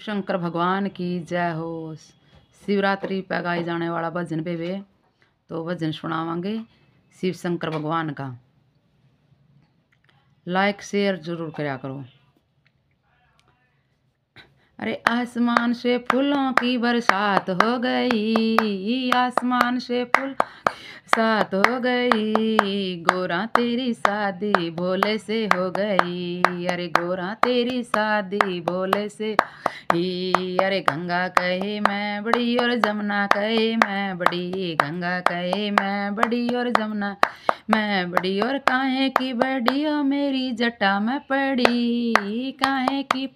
शंकर भगवान की जय हो। शिवरात्रि पे गाए जाने वाला भजन पे वे तो भजन सुनावांगे शिव शंकर भगवान का। लाइक शेयर जरूर करया करो। अरे आसमान से फूलों की बरसात हो गई, आसमान से फूल सात हो गई, गोरा तेरी शादी भोले से हो गई, अरे गोरा तेरी शादी भोले से ही। अरे गंगा कहे मैं बड़ी और जमुना कहे मैं बड़ी, गंगा कहे मैं बड़ी और जमुना मैं बड़ी, और काहे की बड़ी हो मेरी जटा में पड़ी, काहे की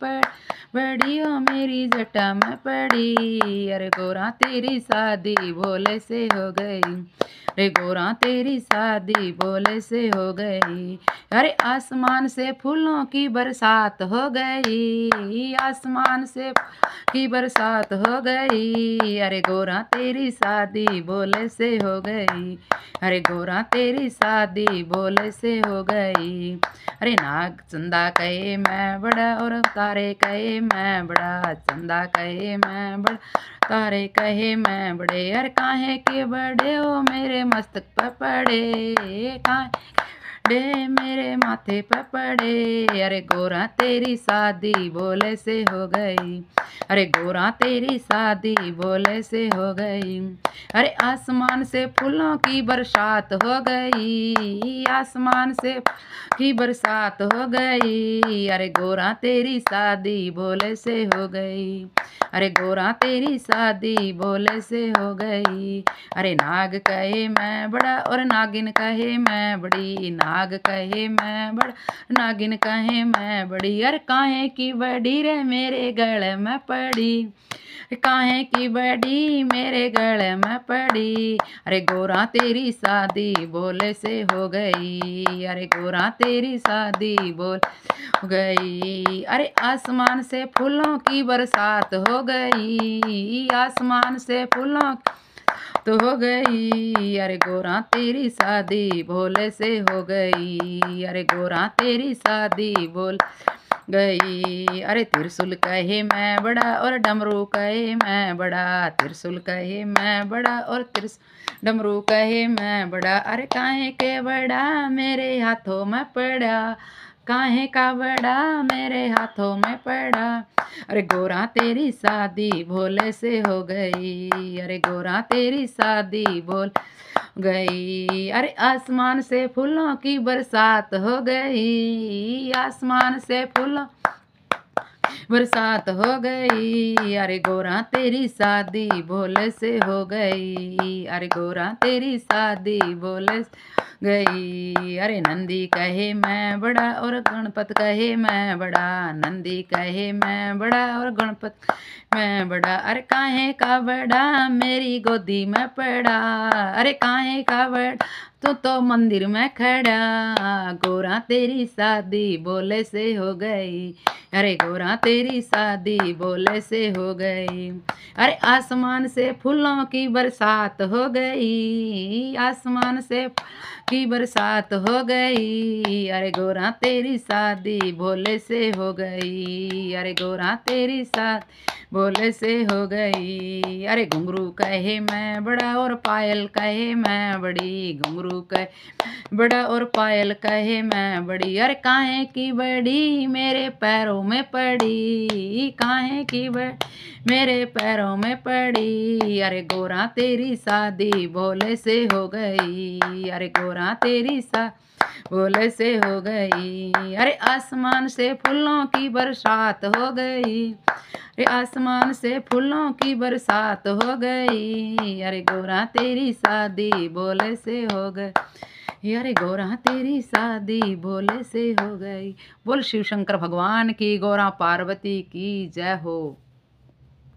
बड़ी हो मेरी जटा में पड़ी, अरे गोरा तेरी शादी भोले से हो गई, अरे गोरा तेरी शादी भोले से हो गई। अरे आसमान से फूलों की बरसात हो गई, आसमान से की बरसात हो गई, अरे गोरा तेरी शादी भोले से हो गई, अरे गोरा तेरी शादी भोले से हो गई। अरे नाग चंदा कहे मैं बड़ा और तारे कहे मैं बड़ा, चंदा कहे मैं बड़ा तारे कहे मैं बड़े, अरे काहे के बड़े हो मेरे मस्तक पर पड़े, काहे डे मेरे माथे पर पड़े, अरे गोरा तेरी शादी भोले से हो गई, अरे गोरा तेरी शादी भोले से हो गई। अरे आसमान से फूलों की बरसात हो गई, आसमान से की बरसात हो गई, अरे गोरा तेरी शादी भोले से हो गई, अरे गोरा तेरी शादी भोले से हो गई। अरे नाग कहे मैं बड़ा और नागिन कहे मैं बड़ी, नाग कहे मैं बड़ा नागिन कहे मैं बड़ी, अरे काहे की बड़ी रे मेरे गले में पड़ी, काहे की बड़ी मेरे गले में पड़ी, अरे गोरा तेरी शादी भोले से हो गई, अरे गोरा तेरी शादी बोल हो गई। अरे आसमान से फूलों की बरसात हो गई, आसमान से फूलों तो हो गई, अरे गोरा तेरी शादी भोले से हो गई, अरे गोरा तेरी शादी बोल गई। अरे त्रिशूल कहे मैं बड़ा और डमरू कहे मैं बड़ा, त्रिशूल कहे मैं बड़ा और डमरू कहे मैं बड़ा, अरे काहे के बड़ा मेरे हाथों में पड़ा, काहे का बड़ा मेरे हाथों में पड़ा, अरे गोरा तेरी शादी भोले से हो गई, अरे गोरा तेरी शादी भोल गई। अरे आसमान से फूलों की बरसात हो गई, आसमान से फूलों बरसात हो गई, अरे गोरा तेरी शादी भोले से हो गई, अरे गोरा तेरी शादी भोले से गई। अरे नंदी कहे मैं बड़ा और गणपत कहे मैं बड़ा, नंदी कहे मैं बड़ा और गणपत मैं बड़ा, अरे काहे का बड़ा मेरी गोदी में पड़ा, अरे काहे का बड़ा तो मंदिर में खड़ा, गोरा तेरी शादी भोले से हो गई, अरे गोरा तेरी शादी भोले से हो गई। अरे आसमान से फूलों की बरसात हो गई, आसमान से की बरसात हो गई, अरे गोरा तेरी शादी भोले से हो गई, अरे गोरा तेरी शादी भोले से हो गई। अरे घुंघरू कहे मैं बड़ा और पायल कहे मैं बड़ी, घुंघरू कहे बड़ा और पायल कहे मैं बड़ी, अरे काहे की बड़ी मेरे पैरों में पड़ी, काहे की बड़ी मेरे पैरों में पड़ी, अरे गोरा तेरी शादी भोले से हो गई, अरे गोरा तेरी शादी भोले से हो गई। अरे आसमान से फूलों की बरसात हो गई, अरे आसमान से फूलों की बरसात हो गई, अरे गोरा तेरी शादी भोले से हो गई, अरे गोरा तेरी शादी भोले से हो गई। बोल शिव शंकर भगवान की, गौरा पार्वती की जय हो।